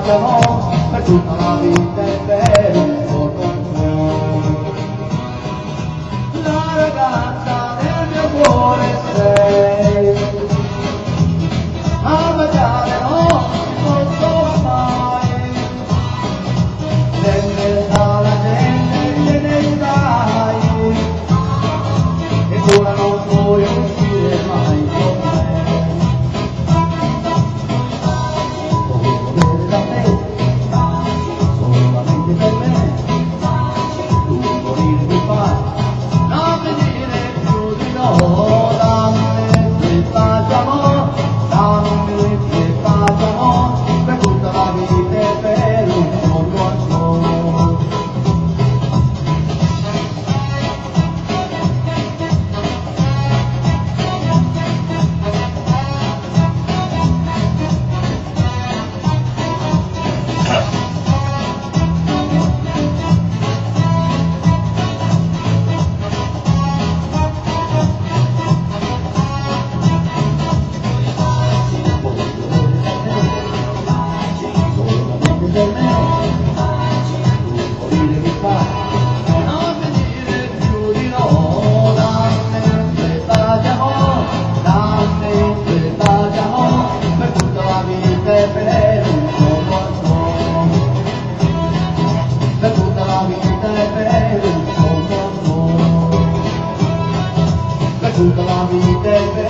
baciamo per tutta la vita e per un giorno. La ragazza del mio cuore sei, a baciare non posso mai, se ne sta la gente te ne stai, e ora non puoi uscire mai con me. Voglio vedere da te, solamente per me, tu morire mi fai, non mi dire più di no, dammi che facciamo, dammi che facciamo, per tutta la vita e per un giorno. Per me, tu morire mi fai, non mi dire più di no, dammi che baciamo, per tutta la vita e per un giorno, per tutta la vita e per un giorno, per tutta la vita e per